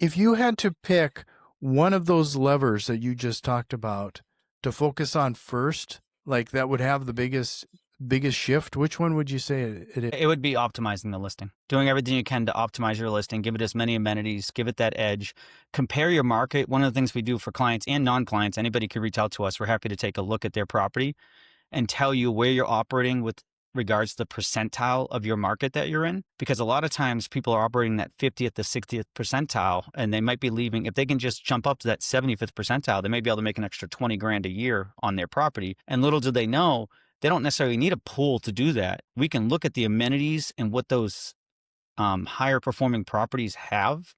If you had to pick one of those levers that you just talked about to focus on first, like that would have the biggest shift, which one would you say it is? It would be optimizing the listing, doing everything you can to optimize your listing, give it as many amenities, give it that edge, compare your market. One of the things we do for clients and non-clients, anybody could reach out to us. We're happy to take a look at their property and tell you where you're operating with regards to the percentile of your market that you're in. Because a lot of times people are operating that 50th to 60th percentile, and they might be leaving. If they can just jump up to that 75th percentile, they may be able to make an extra 20 grand a year on their property. And little do they know, they don't necessarily need a pool to do that. We can look at the amenities and what those higher performing properties have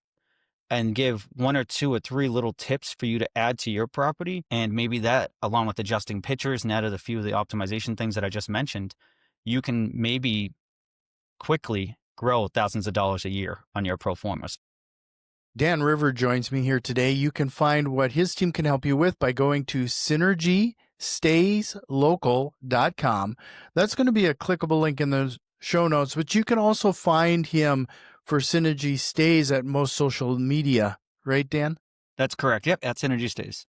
and give one or two or three little tips for you to add to your property. And maybe that, along with adjusting pictures and added a few of the optimization things that I just mentioned, you can maybe quickly grow thousands of dollars a year on your pro formas. Dan River joins me here today. You can find what his team can help you with by going to synergystayslocal.com. That's going to be a clickable link in the show notes, but you can also find him for Synergy Stays at most social media, right, Dan? That's correct. Yep, at Synergy Stays.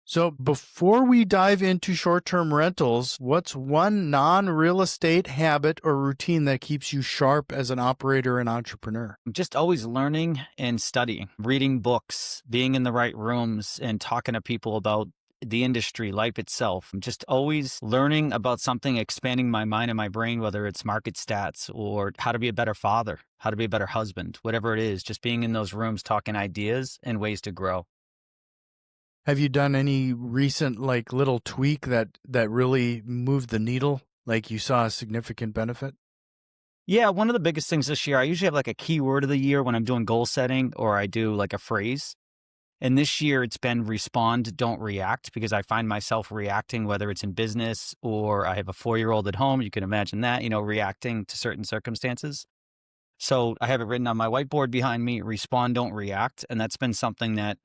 So before we dive into short-term rentals, what's one non-real estate habit or routine that keeps you sharp as an operator and entrepreneur? I'm just always learning and studying, reading books, being in the right rooms and talking to people about the industry, life itself. I'm just always learning about something, expanding my mind and my brain, whether it's market stats or how to be a better father, how to be a better husband, whatever it is, just being in those rooms, talking ideas and ways to grow. Have you done any recent like little tweak that really moved the needle? Like you saw a significant benefit? Yeah, one of the biggest things this year, I usually have like a keyword of the year when I'm doing goal setting or I do like a phrase. And this year it's been respond, don't react, because I find myself reacting, whether it's in business or I have a 4-year-old at home. You can imagine that, reacting to certain circumstances. So I have it written on my whiteboard behind me, respond, don't react. And that's been something that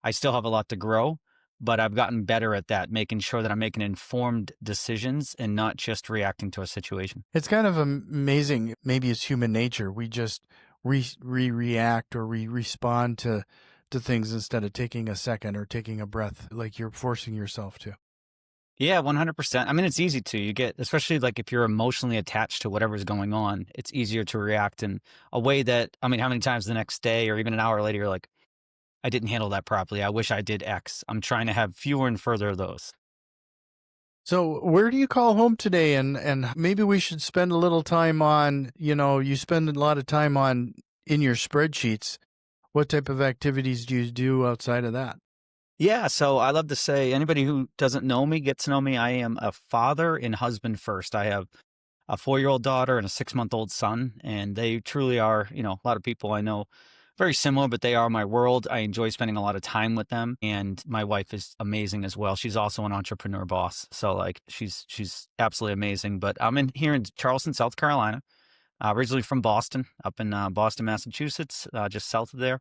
I still have a lot to grow, but I've gotten better at that, making sure that I'm making informed decisions and not just reacting to a situation. It's kind of amazing. Maybe it's human nature. We just react or we respond to things instead of taking a second or taking a breath, like you're forcing yourself to. Yeah, 100%. I mean, it's easy to. You get, especially like if you're emotionally attached to whatever's going on, it's easier to react in a way that, I mean, how many times the next day or even an hour later, you're like, I didn't handle that properly. I wish I did X. I'm trying to have fewer and further of those. So where do you call home today? And maybe we should spend a little time on, you spend a lot of time on in your spreadsheets. What type of activities do you do outside of that? Yeah, so I love to say anybody who doesn't know me, get to know me. I am a father and husband first. I have a 4-year-old daughter and a 6-month-old son, and they truly are, a lot of people I know very similar, but they are my world. I enjoy spending a lot of time with them, and my wife is amazing as well. She's also an entrepreneur boss, so like she's absolutely amazing. But I'm in here in Charleston, South Carolina, originally from Boston, up in Boston, Massachusetts, just south of there.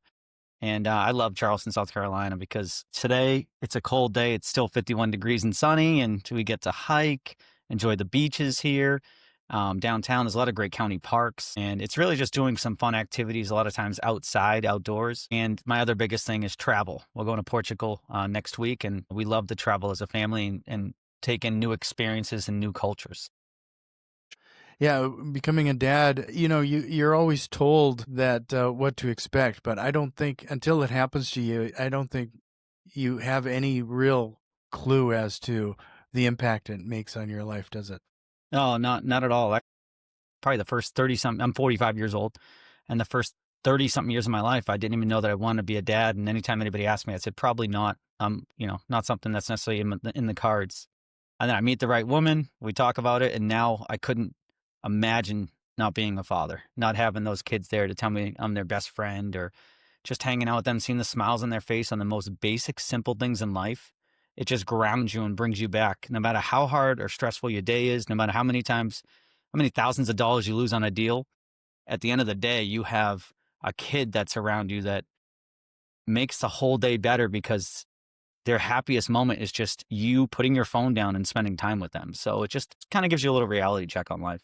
And I love Charleston, South Carolina, because today it's a cold day. It's still 51 degrees and sunny, and we get to hike, enjoy the beaches here. Downtown, there's a lot of great county parks, and it's really just doing some fun activities, a lot of times outside, outdoors. And my other biggest thing is travel. We're going to Portugal next week, and we love to travel as a family and take in new experiences and new cultures. Yeah, becoming a dad, you're always told that what to expect, but I don't think until it happens to you, I don't think you have any real clue as to the impact it makes on your life, does it? No, not at all. Probably the first 30 something, I'm 45 years old, and the first 30 something years of my life, I didn't even know that I wanted to be a dad. And anytime anybody asked me, I said, probably not. Not something that's necessarily in the cards. And then I meet the right woman, we talk about it, and now I couldn't imagine not being a father, not having those kids there to tell me I'm their best friend, or just hanging out with them, seeing the smiles on their face on the most basic, simple things in life. It just grounds you and brings you back, no matter how hard or stressful your day is, no matter how many thousands of dollars you lose on a deal. At the end of the day, you have a kid that's around you that makes the whole day better, because their happiest moment is just you putting your phone down and spending time with them. So it just kind of gives you a little reality check on life.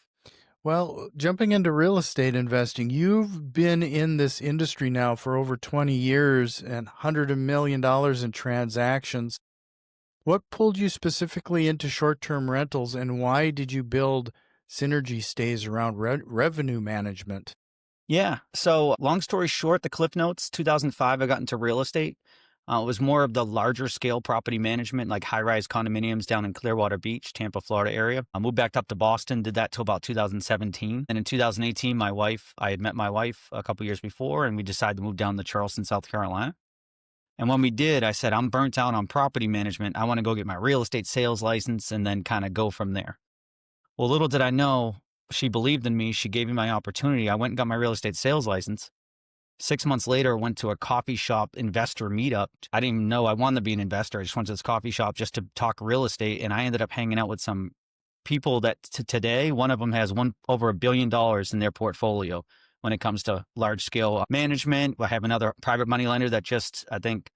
Well, jumping into real estate investing, you've been in this industry now for over 20 years and $100 million in transactions. What pulled you specifically into short-term rentals, and why did you build synergy stays around revenue management? Yeah. So, long story short, the Cliff Notes, 2005, I got into real estate. It was more of the larger scale property management, like high rise condominiums down in Clearwater Beach, Tampa, Florida area. I moved back up to Boston, did that till about 2017. And in 2018, I had met my wife a couple years before, and we decided to move down to Charleston, South Carolina. And when we did, I said, I'm burnt out on property management. I want to go get my real estate sales license and then kind of go from there. Well, little did I know, she believed in me. She gave me my opportunity. I went and got my real estate sales license. 6 months later, went to a coffee shop investor meetup. I didn't even know I wanted to be an investor. I just went to this coffee shop just to talk real estate. And I ended up hanging out with some people that today, one of them has over $1 billion in their portfolio when it comes to large scale management. I have another private money lender that I think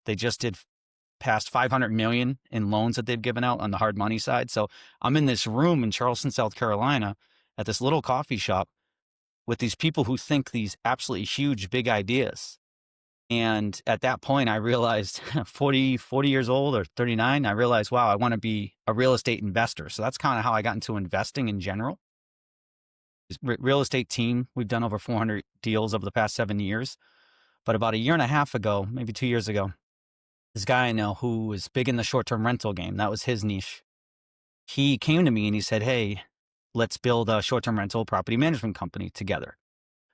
they just did past 500 million in loans that they've given out on the hard money side. So I'm in this room in Charleston, South Carolina at this little coffee shop with these people who think these absolutely huge, big ideas. And at that point, I realized 40 years old or 39, I realized, wow, I want to be a real estate investor. So that's kind of how I got into investing in general. Real estate team, we've done over 400 deals over the past 7 years. But about a year and a half ago, maybe 2 years ago, this guy I know who was big in the short-term rental game, that was his niche. He came to me and he said, hey, let's build a short-term rental property management company together.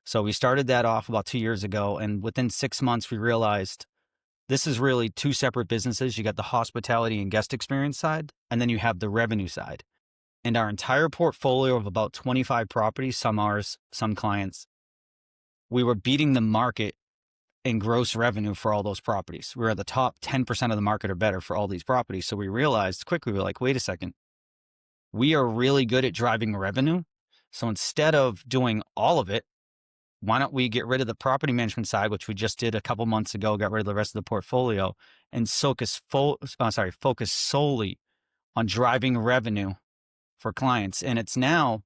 So we started that off about 2 years ago. And within 6 months, we realized this is really two separate businesses. You got the hospitality and guest experience side, and then you have the revenue side. And our entire portfolio of about 25 properties, some ours, some clients, we were beating the market in gross revenue for all those properties. We were at the top 10% of the market or better for all these properties. So we realized quickly, we're like, wait a second, we are really good at driving revenue. So instead of doing all of it, why don't we get rid of the property management side, which we just did a couple months ago, got rid of the rest of the portfolio, and focus solely on driving revenue for clients. And it's now,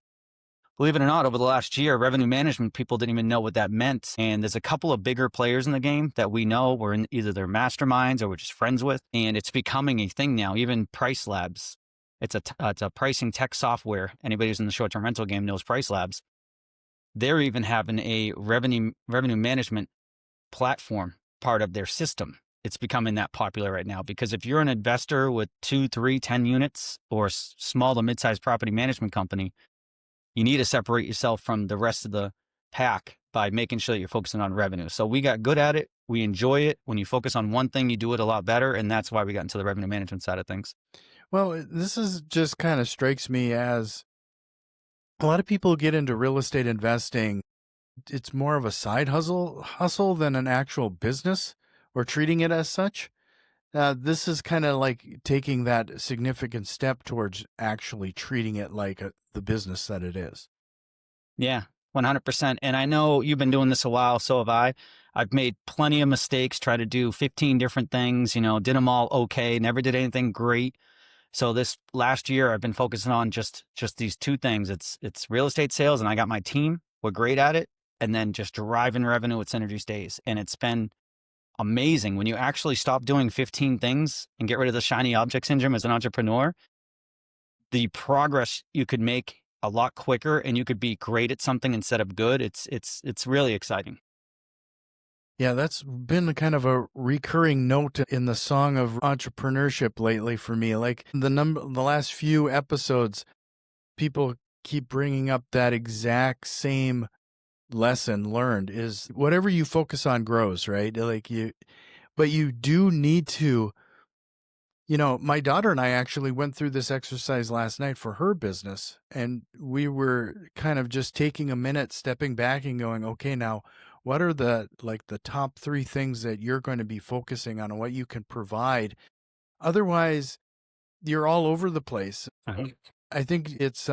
believe it or not, over the last year, revenue management, people didn't even know what that meant. And there's a couple of bigger players in the game that we know we're in either their masterminds or we're just friends with. And it's becoming a thing now. Even Price Labs, it's a pricing tech software. Anybody who's in the short-term rental game knows Price Labs. They're even having a revenue management platform part of their system. It's becoming that popular right now because if you're an investor with 2, 3, 10 units or a small to mid-sized property management company, you need to separate yourself from the rest of the pack by making sure that you're focusing on revenue. So we got good at it. We enjoy it. When you focus on one thing, you do it a lot better. And that's why we got into the revenue management side of things. Well, this is just kind of strikes me as a lot of people get into real estate investing. It's more of a side hustle than an actual business, or treating it as such. This is kind of like taking that significant step towards actually treating it like the business that it is. Yeah, 100%. And I know you've been doing this a while, so have I. I've made plenty of mistakes, tried to do 15 different things, did them all okay, never did anything great. So this last year, I've been focusing on just these two things. It's real estate sales, and I got my team. We're great at it. And then just driving revenue with Synergy Stays. And it's been amazing when you actually stop doing 15 things and get rid of the shiny object syndrome as an entrepreneur. The progress you could make a lot quicker, and you could be great at something instead of good. It's really exciting. Yeah, that's been kind of a recurring note in the song of entrepreneurship lately for me. Like the last few episodes, people keep bringing up that exact same lesson learned is whatever you focus on grows, right? But you do need to, my daughter and I actually went through this exercise last night for her business, and we were kind of just taking a minute, stepping back and going, okay, now what are the top 3 things that you're going to be focusing on and what you can provide? Otherwise, you're all over the place. Uh-huh. I think it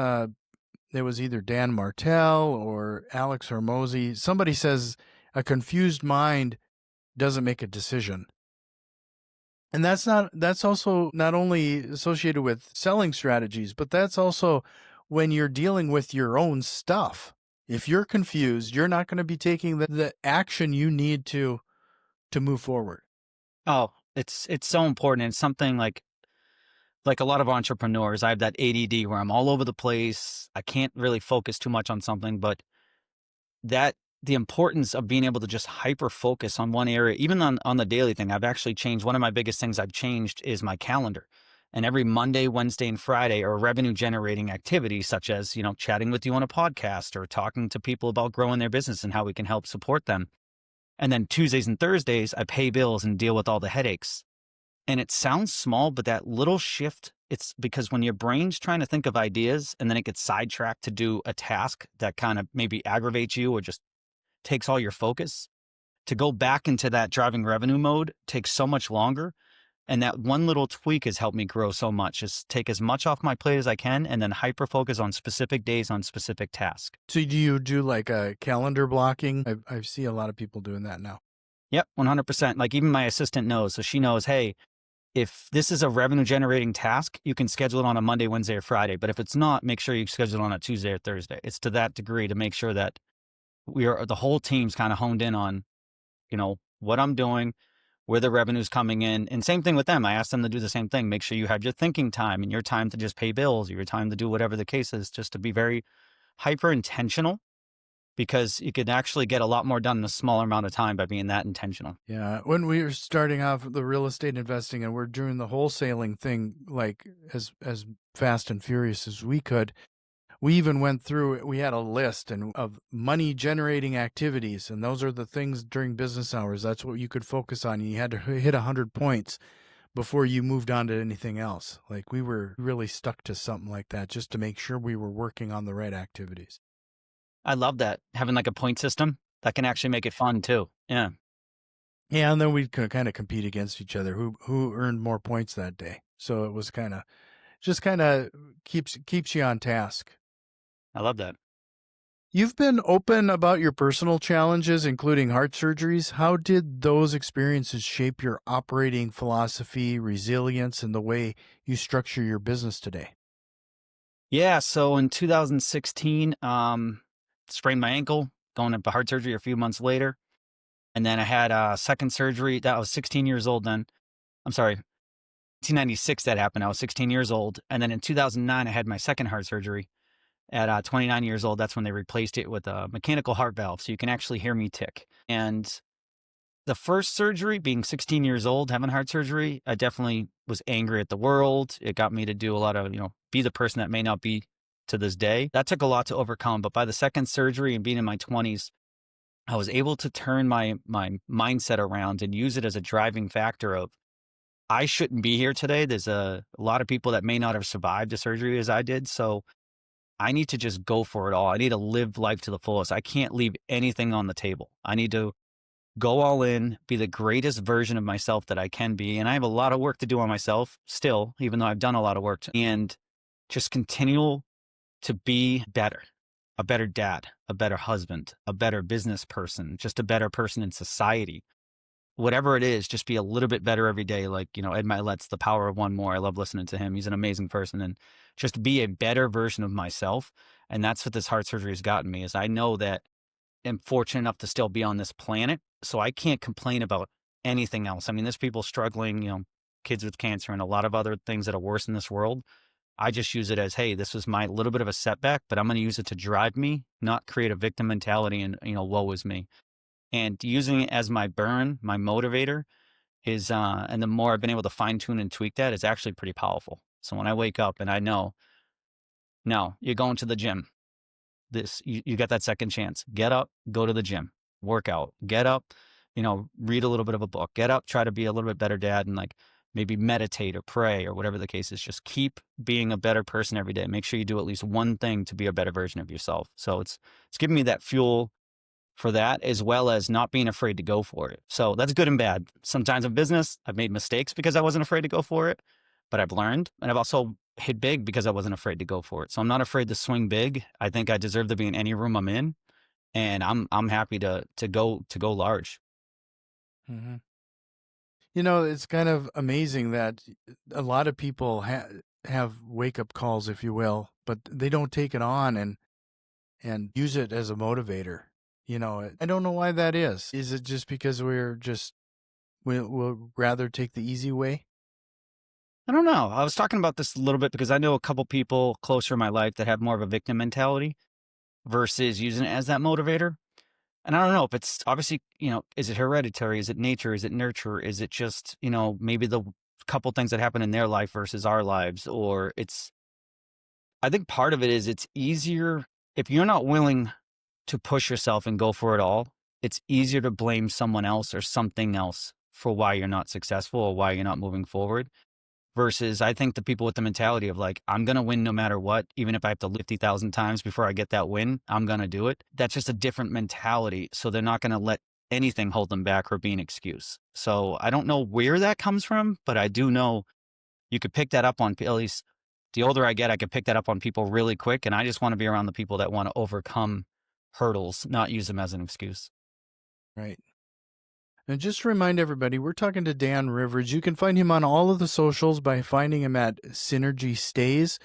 was either Dan Martell or Alex Hormozy. Somebody says a confused mind doesn't make a decision. And that's also not only associated with selling strategies, but that's also when you're dealing with your own stuff. If you're confused, you're not going to be taking the action you need to move forward. Oh, it's so important. It's something like a lot of entrepreneurs, I have that ADD where I'm all over the place. I can't really focus too much on something, but that the importance of being able to just hyper focus on one area, even on the daily thing. I've actually changed one of my biggest things I've changed is my calendar. And every Monday, Wednesday, and Friday are revenue generating activities such as, chatting with you on a podcast or talking to people about growing their business and how we can help support them. And then Tuesdays and Thursdays, I pay bills and deal with all the headaches. And it sounds small, but that little shift, it's because when your brain's trying to think of ideas and then it gets sidetracked to do a task that kind of maybe aggravates you or just takes all your focus, to go back into that driving revenue mode takes so much longer. And that one little tweak has helped me grow so much, is take as much off my plate as I can and then hyper focus on specific days on specific tasks. So do you do like a calendar blocking? I see a lot of people doing that now. Yep, 100%. Like even my assistant knows. So she knows, hey, if this is a revenue generating task, you can schedule it on a Monday, Wednesday, or Friday. But if it's not, make sure you schedule it on a Tuesday or Thursday. It's to that degree to make sure that the whole team's kind of honed in on, what I'm doing, where the revenue's coming in. And same thing with them. I asked them to do the same thing. Make sure you have your thinking time and your time to just pay bills, your time to do whatever the case is, just to be very hyper intentional, because you can actually get a lot more done in a smaller amount of time by being that intentional. Yeah. When we were starting off the real estate investing and we're doing the wholesaling thing like as fast and furious as we could, we even went through, we had a list of money generating activities. And those are the things during business hours. That's what you could focus on. You had to hit 100 points before you moved on to anything else. Like we were really stuck to something like that just to make sure we were working on the right activities. I love that. Having like a point system that can actually make it fun too. Yeah. Yeah. And then we could kind of compete against each other who earned more points that day. So it was kind of keeps you on task. I love that. You've been open about your personal challenges, including heart surgeries. How did those experiences shape your operating philosophy, resilience, and the way you structure your business today? Yeah. So in 2016, sprained my ankle, going into heart surgery a few months later. And then I had a second surgery. That I was 16 years old then. I'm sorry, 1996 that happened. I was 16 years old. And then in 2009, I had my second heart surgery at 29 years old. That's when they replaced it with a mechanical heart valve. So you can actually hear me tick. And the first surgery, being 16 years old, having heart surgery, I definitely was angry at the world. It got me to do a lot of, be the person that may not be to this day. That took a lot to overcome. But by the second surgery and being in my 20s, I was able to turn my mindset around and use it as a driving factor of, I shouldn't be here today. There's a lot of people that may not have survived the surgery as I did. So I need to just go for it all. I need to live life to the fullest. I can't leave anything on the table. I need to go all in, be the greatest version of myself that I can be. And I have a lot of work to do on myself still, even though I've done a lot of work, and just continue to be better, a better dad, a better husband, a better business person, just a better person in society. Whatever it is, just be a little bit better every day. Like, Ed Milet's The Power of One More. I love listening to him. He's an amazing person, and just be a better version of myself. And that's what this heart surgery has gotten me, is I know that I'm fortunate enough to still be on this planet. So I can't complain about anything else. I mean, there's people struggling, kids with cancer and a lot of other things that are worse in this world. I just use it as, hey, this was my little bit of a setback, but I'm going to use it to drive me, not create a victim mentality and, woe is me. And using it as my burn, my motivator is, and the more I've been able to fine tune and tweak that, is actually pretty powerful. So when I wake up and I know, no, you're going to the gym. You got that second chance. Get up, go to the gym, work out, get up, read a little bit of a book, get up, try to be a little bit better dad, and like maybe meditate or pray or whatever the case is. Just keep being a better person every day. Make sure you do at least one thing to be a better version of yourself. So it's giving me that fuel for that, as well as not being afraid to go for it. So that's good and bad. Sometimes in business, I've made mistakes because I wasn't afraid to go for it, but I've learned, and I've also hit big because I wasn't afraid to go for it. So I'm not afraid to swing big. I think I deserve to be in any room I'm in, and I'm happy to go large. Mm-hmm. It's kind of amazing that a lot of people have wake up calls, if you will, but they don't take it on and use it as a motivator. I don't know why that is. Is it just because we'll rather take the easy way? I don't know. I was talking about this a little bit because I know a couple people closer in my life that have more of a victim mentality versus using it as that motivator. And I don't know if it's obviously, is it hereditary? Is it nature? Is it nurture? Is it just, maybe the couple things that happen in their life versus our lives? Or I think part of it is it's easier if you're not willing to push yourself and go for it all, it's easier to blame someone else or something else for why you're not successful or why you're not moving forward. Versus, I think the people with the mentality of like, I'm going to win no matter what, even if I have to lift 50,000 times before I get that win, I'm going to do it. That's just a different mentality. So they're not going to let anything hold them back or be an excuse. So I don't know where that comes from, but I do know you could pick that up on, at least the older I get, I could pick that up on people really quick. And I just want to be around the people that want to overcome hurdles, not use them as an excuse. Right. And just to remind everybody, we're talking to Dan Rivers. You can find him on all of the socials by finding him at Synergy Stays.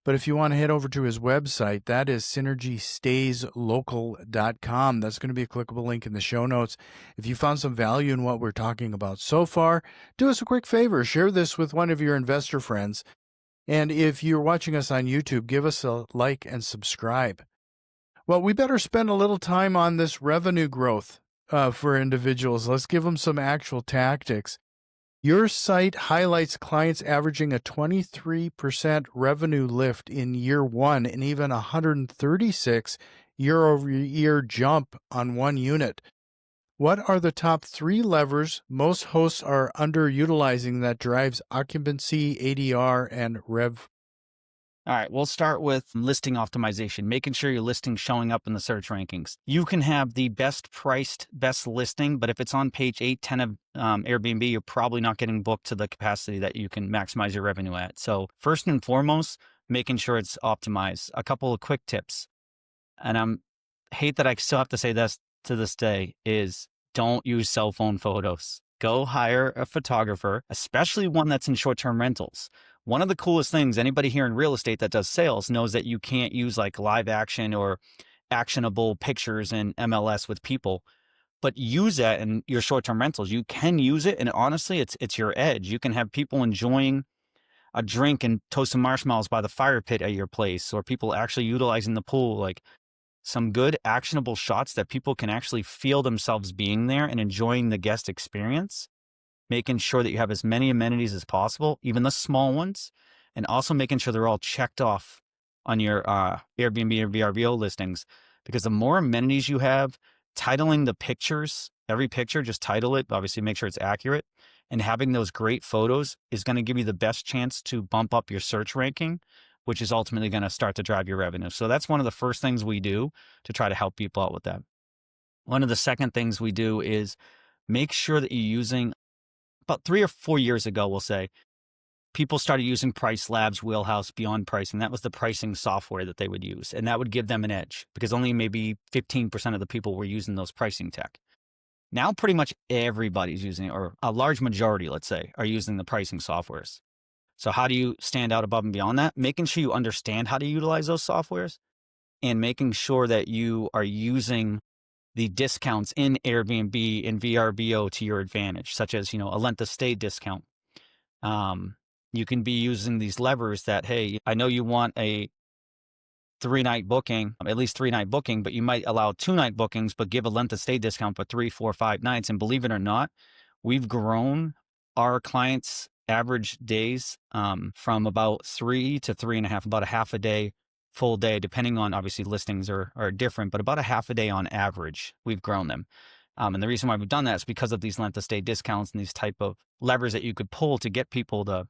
But if you want to head over to his website, that is synergystayslocal.com. That's going to be a clickable link in the show notes. If you found some value in what we're talking about so far, do us a quick favor. Share this with one of your investor friends. And if you're watching us on YouTube, give us a like and subscribe. Well, we better spend a little time on this revenue growth for individuals. Let's give them some actual tactics. Your site highlights clients averaging a 23% revenue lift in year one and even 136 year-over-year jump on one unit. What are the top 3 levers most hosts are underutilizing that drives occupancy, ADR, and rev? All right, we'll start with listing optimization, making sure your listing's showing up in the search rankings. You can have the best priced, best listing, but if it's on page 8, 10 of Airbnb, you're probably not getting booked to the capacity that you can maximize your revenue at. So first and foremost, making sure it's optimized. A couple of quick tips, and hate that I still have to say this to this day, is don't use cell phone photos. Go hire a photographer, especially one that's in short-term rentals. One of the coolest things, anybody here in real estate that does sales knows that you can't use like live action or actionable pictures in MLS with people, but use that in your short-term rentals. You can use it, and honestly, it's your edge. You can have people enjoying a drink and toast some marshmallows by the fire pit at your place, or people actually utilizing the pool, like some good actionable shots that people can actually feel themselves being there and enjoying the guest experience, making sure that you have as many amenities as possible, even the small ones, and also making sure they're all checked off on your Airbnb or VRBO listings. Because the more amenities you have, titling the pictures, every picture, just title it, obviously make sure it's accurate, and having those great photos is going to give you the best chance to bump up your search ranking, which is ultimately going to start to drive your revenue. So that's one of the first things we do to try to help people out with that. One of the second things we do is make sure that you're using, about 3 or 4 years ago, we'll say, people started using Price Labs, Wheelhouse, Beyond Pricing. That was the pricing software that they would use. And that would give them an edge because only maybe 15% of the people were using those pricing tech. Now pretty much everybody's using it, or a large majority, let's say, are using the pricing softwares. So how do you stand out above and beyond that? Making sure you understand how to utilize those softwares and making sure that you are using the discounts in Airbnb and VRBO to your advantage, such as, a length of stay discount. You can be using these levers that, hey, I know you want a 3-night booking, at least 3-night booking, but you might allow 2-night bookings, but give a length of stay discount for 3, 4, 5 nights. And believe it or not, we've grown our clients' average days from about 3 to 3.5, about a half a day, full day, depending on, obviously listings are different, but about a half a day on average, we've grown them. And the reason why we've done that is because of these length of stay discounts and these type of levers that you could pull to get people to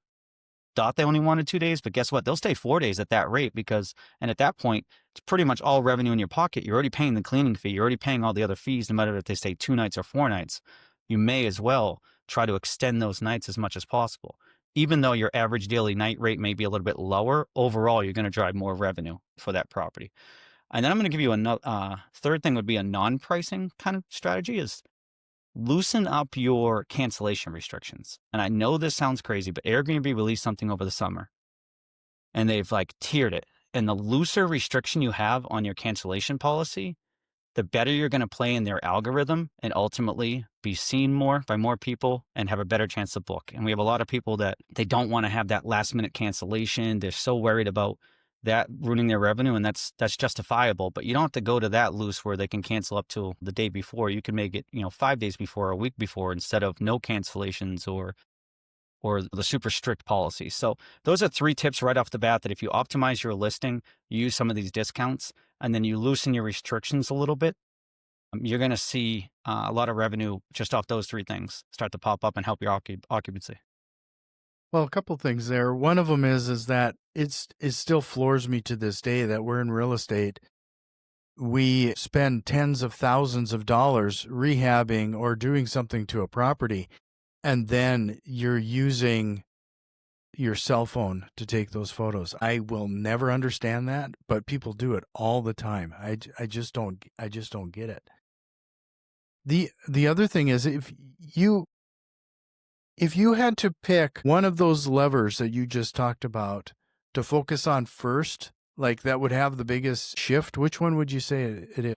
thought they only wanted 2 days, but guess what? They'll stay 4 days at that rate and at that point, it's pretty much all revenue in your pocket. You're already paying the cleaning fee. You're already paying all the other fees, no matter if they stay 2 nights or 4 nights. You may as well try to extend those nights as much as possible. Even though your average daily night rate may be a little bit lower, overall, you're going to drive more revenue for that property. And then I'm going to give you another, third thing would be a non-pricing kind of strategy is loosen up your cancellation restrictions. And I know this sounds crazy, but Airbnb released something over the summer and they've like tiered it. And the looser restriction you have on your cancellation policy, the better you're going to play in their algorithm and ultimately be seen more by more people and have a better chance to book. And we have a lot of people that they don't want to have that last minute cancellation. They're so worried about that ruining their revenue, and that's justifiable. But you don't have to go to that loose where they can cancel up till the day before. You can make it, 5 days before, a week before, instead of no cancellations or the super strict policy. So those are 3 tips right off the bat that if you optimize your listing, you use some of these discounts, and then you loosen your restrictions a little bit, you're going to see a lot of revenue just off those 3 things start to pop up and help your occupancy. Well, a couple things there. One of them is that it still floors me to this day that we're in real estate. We spend tens of thousands of dollars rehabbing or doing something to a property, and then you're using your cell phone to take those photos. I will never understand that, but people do it all the time. I just don't get it. The other thing is if you had to pick one of those levers that you just talked about to focus on first, like that would have the biggest shift, which one would you say it is?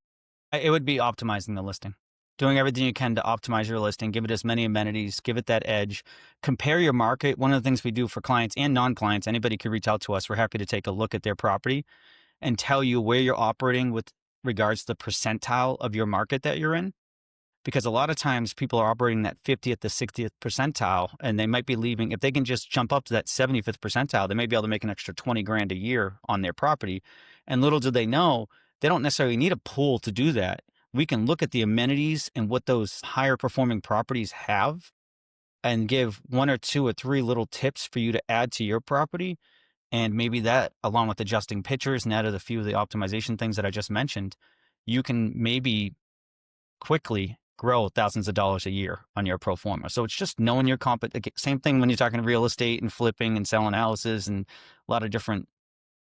It would be optimizing the listing, doing everything you can to optimize your listing, give it as many amenities, give it that edge, compare your market. One of the things we do for clients and non-clients, anybody could reach out to us. We're happy to take a look at their property and tell you where you're operating with regards to the percentile of your market that you're in. Because a lot of times people are operating that 50th to 60th percentile, and they might be leaving. If they can just jump up to that 75th percentile, they may be able to make an extra 20 grand a year on their property. And little do they know, they don't necessarily need a pool to do that. We can look at the amenities and what those higher performing properties have and give 1 or 2 or 3 little tips for you to add to your property. And maybe that, along with adjusting pictures and added a few of the optimization things that I just mentioned, you can maybe quickly grow thousands of dollars a year on your pro forma. So it's just knowing your same thing when you're talking real estate and flipping and selling houses and a lot of different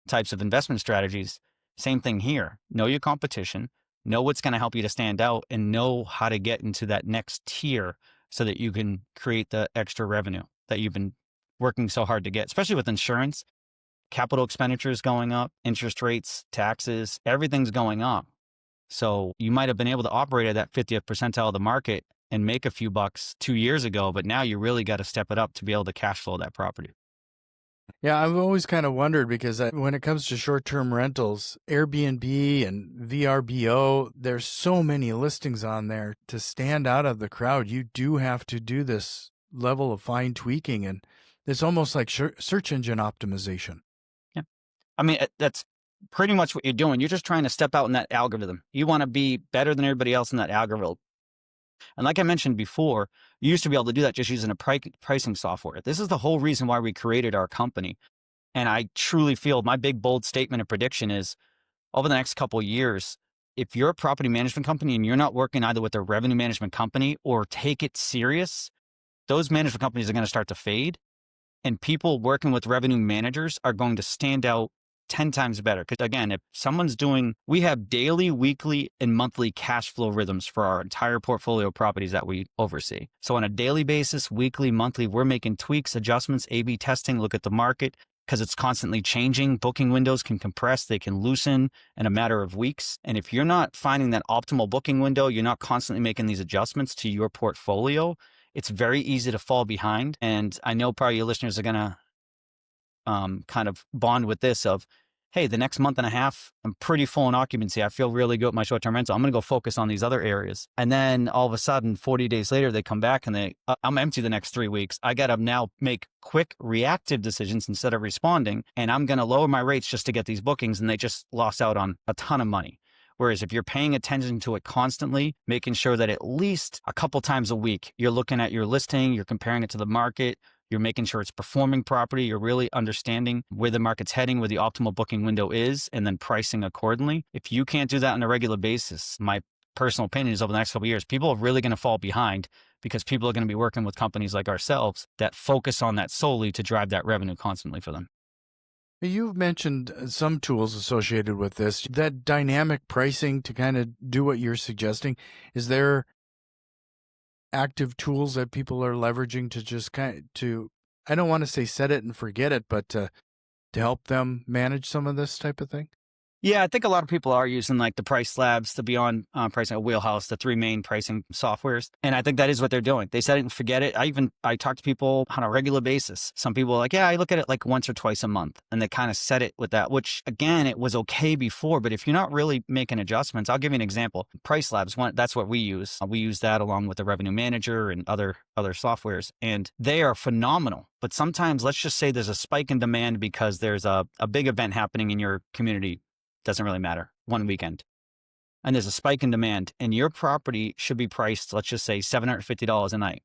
types of investment strategies. Same thing here. Know your competition, know what's going to help you to stand out, and know how to get into that next tier so that you can create the extra revenue that you've been working so hard to get, especially with insurance. Capital expenditures going up, interest rates, taxes, everything's going up. So you might have been able to operate at that 50th percentile of the market and make a few bucks 2 years ago, but now you really got to step it up to be able to cash flow that property. Yeah, I've always kind of wondered because when it comes to short-term rentals, Airbnb and VRBO, there's so many listings on there. To stand out of the crowd, you do have to do this level of fine tweaking, and it's almost like search engine optimization. Yeah. I mean, that's pretty much what you're doing. You're just trying to step out in that algorithm. You want to be better than everybody else in that algorithm. And like I mentioned before, you used to be able to do that just using a pricing software. This is the whole reason why we created our company. And I truly feel my big, bold statement of prediction is over the next couple of years, if you're a property management company and you're not working either with a revenue management company or take it serious, those management companies are going to start to fade. And people working with revenue managers are going to stand out 10 times better. Because again, if someone's we have daily, weekly, and monthly cash flow rhythms for our entire portfolio of properties that we oversee. So on a daily basis, weekly, monthly, we're making tweaks, adjustments, A/B testing, look at the market because it's constantly changing. Booking windows can compress, they can loosen in a matter of weeks. And if you're not finding that optimal booking window, you're not constantly making these adjustments to your portfolio, it's very easy to fall behind. And I know probably your listeners are going to kind of bond with this of, hey, the next month and a half, I'm pretty full in occupancy. I feel really good with my short-term rental. I'm going to go focus on these other areas. And then all of a sudden, 40 days later, they come back and I'm empty the next 3 weeks. I got to now make quick reactive decisions instead of responding. And I'm going to lower my rates just to get these bookings. And they just lost out on a ton of money. Whereas if you're paying attention to it constantly, making sure that at least a couple times a week, you're looking at your listing, you're comparing it to the market, you're making sure it's performing properly, you're really understanding where the market's heading, where the optimal booking window is, and then pricing accordingly. If you can't do that on a regular basis, my personal opinion is over the next couple of years, people are really going to fall behind because people are going to be working with companies like ourselves that focus on that solely to drive that revenue constantly for them. You've mentioned some tools associated with this, that dynamic pricing to kind of do what you're suggesting. Is there active tools that people are leveraging to just I don't want to say set it and forget it, but to help them manage some of this type of thing? Yeah, I think a lot of people are using like the Price Labs, the Beyond Pricing, Wheelhouse, the three main pricing softwares, and I think that is what they're doing. They set it and forget it. I talk to people on a regular basis. Some people are like, yeah, I look at it like once or twice a month, and they kind of set it with that. Which again, it was okay before, but if you're not really making adjustments, I'll give you an example. Price Labs, that's what we use. We use that along with the Revenue Manager and other softwares, and they are phenomenal. But sometimes, let's just say there's a spike in demand because there's a big event happening in your community. Doesn't really matter, one weekend. And there's a spike in demand, and your property should be priced, let's just say $750 a night.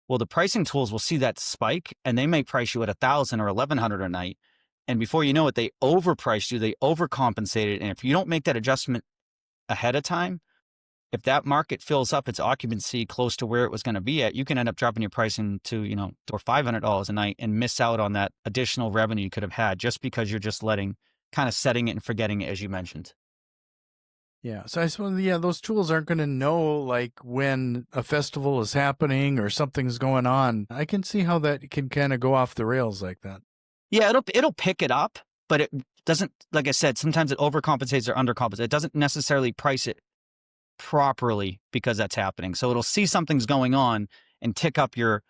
Well, the pricing tools will see that spike, and they may price you at $1,000 or $1,100 a night. And before you know it, they overpriced you, they overcompensated. And if you don't make that adjustment ahead of time, if that market fills up its occupancy close to where it was going to be at, you can end up dropping your pricing to, or $500 a night and miss out on that additional revenue you could have had just because you're just kind of setting it and forgetting it, as you mentioned. Yeah. So I suppose, yeah, those tools aren't going to know like when a festival is happening or something's going on. I can see how that can kind of go off the rails like that. Yeah, it'll pick it up, but it doesn't, like I said, sometimes it overcompensates or undercompensates. It doesn't necessarily price it properly because that's happening. So it'll see something's going on and tick up your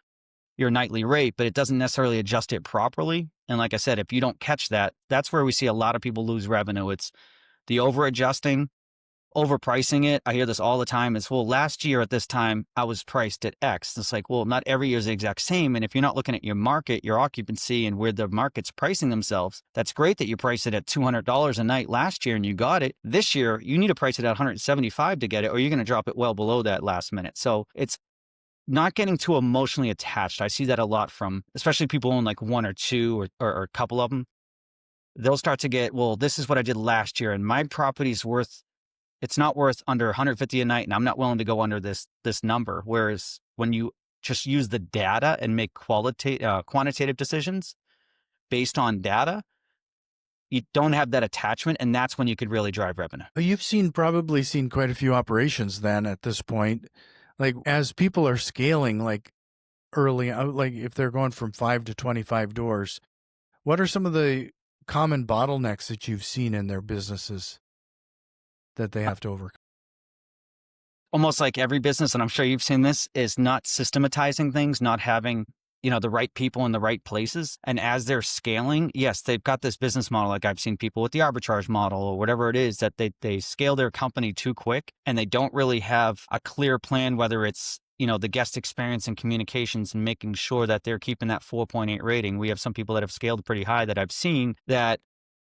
nightly rate, but it doesn't necessarily adjust it properly. And like I said, if you don't catch that, that's where we see a lot of people lose revenue. It's the over adjusting, overpricing it. I hear this all the time. It's, well, last year at this time, I was priced at X. It's like, well, not every year is the exact same. And if you're not looking at your market, your occupancy, and where the market's pricing themselves, that's great that you priced it at $200 a night last year and you got it. This year, you need to price it at $175 to get it, or you're going to drop it well below that last minute. So it's not getting too emotionally attached. I see that a lot from, especially people own like one or two or a couple of them. They'll start to get, well, this is what I did last year, and my property's it's not worth under 150 a night, and I'm not willing to go under this number. Whereas when you just use the data and make quantitative decisions based on data, you don't have that attachment, and that's when you could really drive revenue. Well, you've probably seen quite a few operations then at this point. Like as people are scaling, like early, like if they're going from 5 to 25 doors, what are some of the common bottlenecks that you've seen in their businesses that they have to overcome? Almost like every business, and I'm sure you've seen this, is not systematizing things, not having, the right people in the right places. And as they're scaling, yes, they've got this business model. Like I've seen people with the arbitrage model or whatever it is, that they scale their company too quick and they don't really have a clear plan, whether it's, the guest experience and communications and making sure that they're keeping that 4.8 rating. We have some people that have scaled pretty high that I've seen that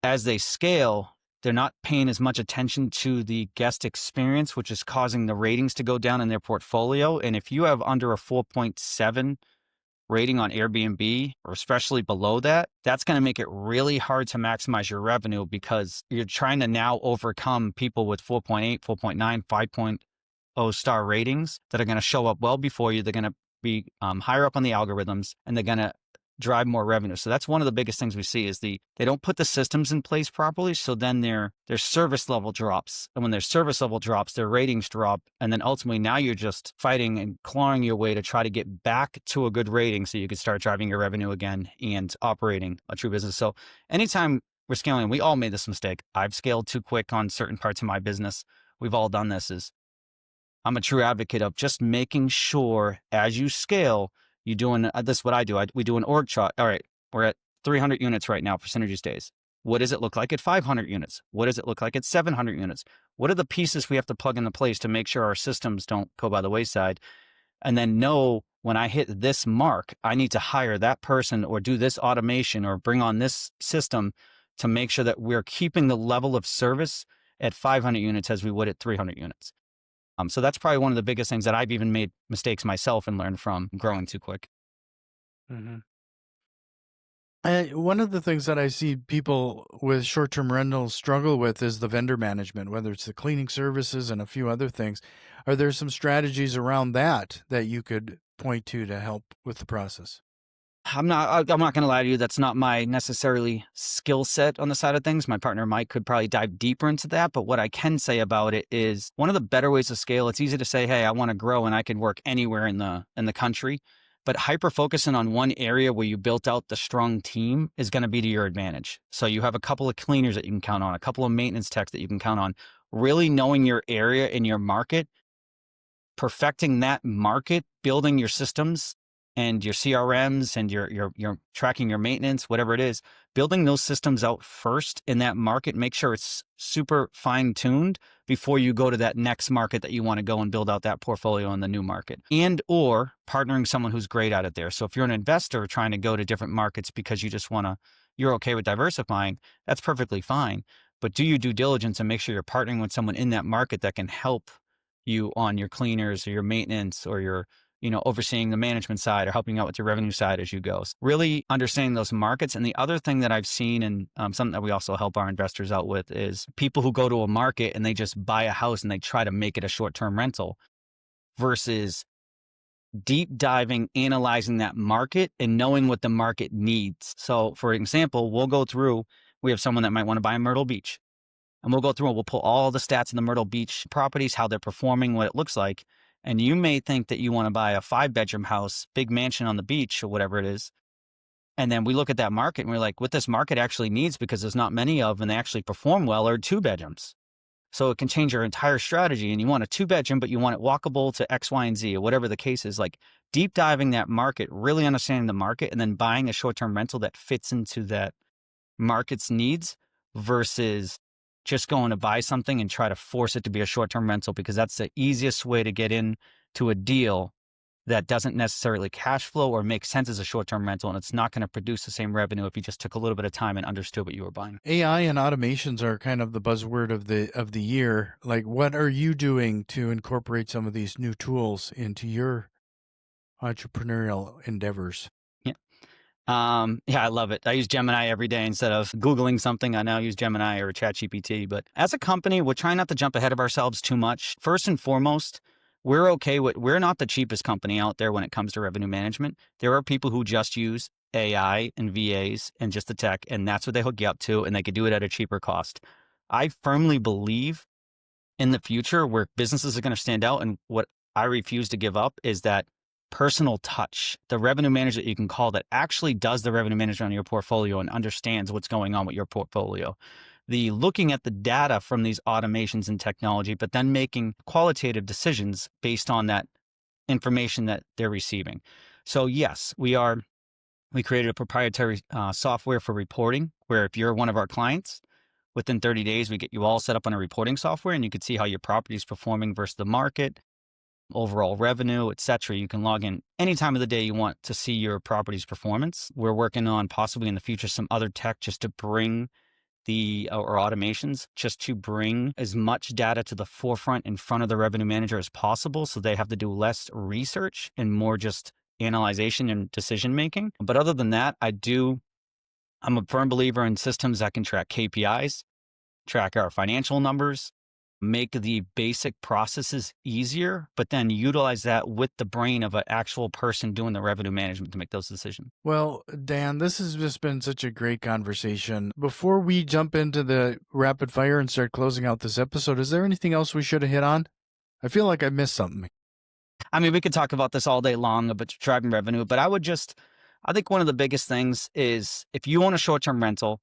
as they scale, they're not paying as much attention to the guest experience, which is causing the ratings to go down in their portfolio. And if you have under a 4.7 rating on Airbnb, or especially below that, that's going to make it really hard to maximize your revenue because you're trying to now overcome people with 4.8, 4.9, 5.0 star ratings that are going to show up well before you. They're going to be higher up on the algorithms, and they're going to drive more revenue. So that's one of the biggest things we see is they don't put the systems in place properly. So then their service level drops. And when their service level drops, their ratings drop. And then ultimately now you're just fighting and clawing your way to try to get back to a good rating so you can start driving your revenue again and operating a true business. So anytime we're scaling, we all made this mistake. I've scaled too quick on certain parts of my business. We've all done this. I'm a true advocate of just making sure as you scale, you're doing this is what I do. We do an org chart. All right, we're at 300 units right now for Synergy Stays. What does it look like at 500 units? What does it look like at 700 units? What are the pieces we have to plug into place to make sure our systems don't go by the wayside? And then know when I hit this mark, I need to hire that person or do this automation or bring on this system to make sure that we're keeping the level of service at 500 units as we would at 300 units. So that's probably one of the biggest things that I've even made mistakes myself and learned from growing too quick. Mm-hmm. One of the things that I see people with short-term rentals struggle with is the vendor management, whether it's the cleaning services and a few other things. Are there some strategies around that you could point to help with the process? I'm not going to lie to you. That's not my necessarily skill set on the side of things. My partner Mike could probably dive deeper into that. But what I can say about it is one of the better ways to scale. It's easy to say, hey, I want to grow and I can work anywhere in the country. but hyper focusing on one area where you built out the strong team is going to be to your advantage. So you have a couple of cleaners that you can count on, a couple of maintenance techs that you can count on, really knowing your area and your market, perfecting that market, building your systems and your CRMs and your tracking your maintenance, whatever it is, building those systems out first in that market, make sure it's super fine tuned before you go to that next market that you want to go and build out that portfolio in the new market, and or partnering someone who's great at it there. So if you're an investor trying to go to different markets because you just want to, you're okay with diversifying, that's perfectly fine. But do your due diligence and make sure you're partnering with someone in that market that can help you on your cleaners or your maintenance or your, overseeing the management side or helping out with your revenue side as you go. So really understanding those markets. And the other thing that I've seen, and something that we also help our investors out with, is people who go to a market and they just buy a house and they try to make it a short-term rental versus deep diving, analyzing that market and knowing what the market needs. So for example, we have someone that might want to buy in Myrtle Beach. And we'll go through and we'll pull all the stats in the Myrtle Beach properties, how they're performing, what it looks like. And you may think that you want to buy a 5-bedroom house, big mansion on the beach or whatever it is. And then we look at that market and we're like, what this market actually needs, because there's not many of, and they actually perform well, are 2 bedrooms. So it can change your entire strategy. And you want a 2-bedroom, but you want it walkable to X, Y, and Z, or whatever the case is. Like deep diving that market, really understanding the market, and then buying a short-term rental that fits into that market's needs versus just going to buy something and try to force it to be a short-term rental, because that's the easiest way to get into a deal that doesn't necessarily cash flow or make sense as a short-term rental. And it's not going to produce the same revenue if you just took a little bit of time and understood what you were buying. AI and automations are kind of the buzzword of the year. Like, what are you doing to incorporate some of these new tools into your entrepreneurial endeavors? Yeah, I love it. I use Gemini every day. Instead of Googling something, I now use Gemini or ChatGPT. But as a company, we're trying not to jump ahead of ourselves too much. First and foremost, we're not the cheapest company out there when it comes to revenue management. There are people who just use AI and VAs and just the tech, and that's what they hook you up to, and they could do it at a cheaper cost. I firmly believe in the future where businesses are going to stand out, and what I refuse to give up is that personal touch, the revenue manager that you can call that actually does the revenue management on your portfolio and understands what's going on with your portfolio. The looking at the data from these automations and technology, but then making qualitative decisions based on that information that they're receiving. So yes, we created a proprietary software for reporting, where if you're one of our clients, within 30 days, we get you all set up on a reporting software, and you can see how your property is performing versus the market, overall revenue, et cetera. You can log in any time of the day you want to see your property's performance. We're working on possibly in the future some other tech just to bring or automations, just to bring as much data to the forefront in front of the revenue manager as possible, so they have to do less research and more just analyzation and decision making. But other than that, I'm a firm believer in systems that can track KPIs, track our financial numbers, make the basic processes easier, but then utilize that with the brain of an actual person doing the revenue management to make those decisions. Well, Dan, this has just been such a great conversation. Before we jump into the rapid fire and start closing out this episode, is there anything else we should have hit on? I feel like I missed something. I mean, we could talk about this all day long about driving revenue, but I think one of the biggest things is if you own a short-term rental,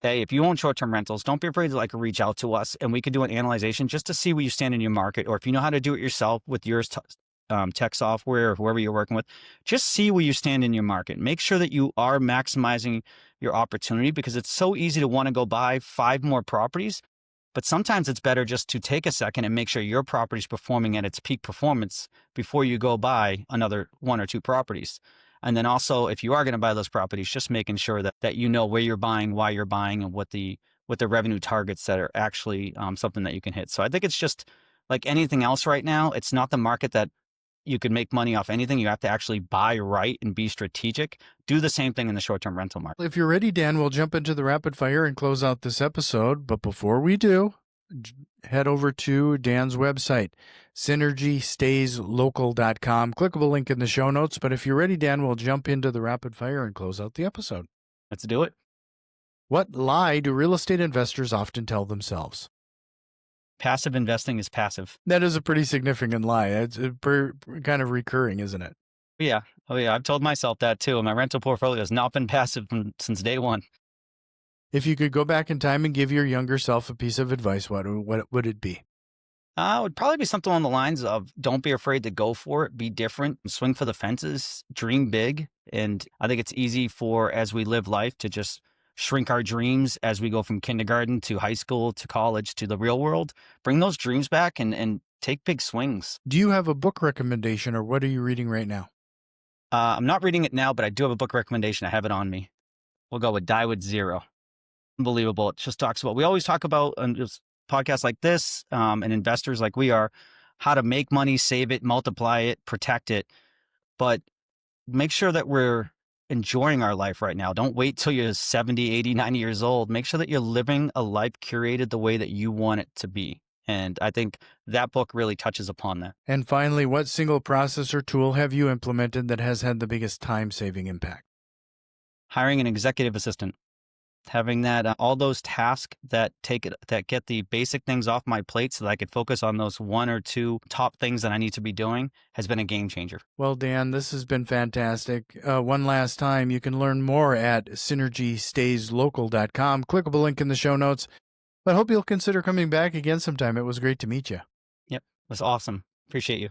if you own short-term rentals, don't be afraid to reach out to us, and we could do an analyzation just to see where you stand in your market. Or if you know how to do it yourself with your tech software or whoever you're working with, just see where you stand in your market. Make sure that you are maximizing your opportunity, because it's so easy to want to go buy 5 more properties. But sometimes it's better just to take a second and make sure your property is performing at its peak performance before you go buy another 1 or 2 properties. And then also, if you are going to buy those properties, just making sure that you know where you're buying, why you're buying, and what the revenue targets that are actually something that you can hit. So I think it's just like anything else right now. It's not the market that you can make money off anything. You have to actually buy right and be strategic. Do the same thing in the short-term rental market. If you're ready, Dan, we'll jump into the rapid fire and close out this episode. But before we do, head over to Dan's website, synergystayslocal.com. Clickable link in the show notes. But if you're ready, Dan, we'll jump into the rapid fire and close out the episode. Let's do it. What lie do real estate investors often tell themselves? Passive investing is passive. That is a pretty significant lie. It's kind of recurring, isn't it? Yeah. Oh, yeah. I've told myself that too. And my rental portfolio has not been passive since day one. If you could go back in time and give your younger self a piece of advice, what would it be? It would probably be something along the lines of don't be afraid to go for it, be different, swing for the fences, dream big. And I think it's easy for, as we live life, to just shrink our dreams as we go from kindergarten to high school to college to the real world. Bring those dreams back and take big swings. Do you have a book recommendation, or what are you reading right now? I'm not reading it now, but I do have a book recommendation. I have it on me. We'll go with Die with Zero. Unbelievable. It just talks about, we always talk about on just podcasts like this, and investors like we are, how to make money, save it, multiply it, protect it. But make sure that we're enjoying our life right now. Don't wait till you're 70, 80, 90 years old. Make sure that you're living a life curated the way that you want it to be. And I think that book really touches upon that. And finally, what single process or tool have you implemented that has had the biggest time-saving impact? Hiring an executive assistant. Having that, all those tasks that get the basic things off my plate so that I could focus on those one or two top things that I need to be doing has been a game changer. Well, Dan, this has been fantastic. One last time, you can learn more at synergystayslocal.com. Clickable link in the show notes. But I hope you'll consider coming back again sometime. It was great to meet you. Yep. It was awesome. Appreciate you.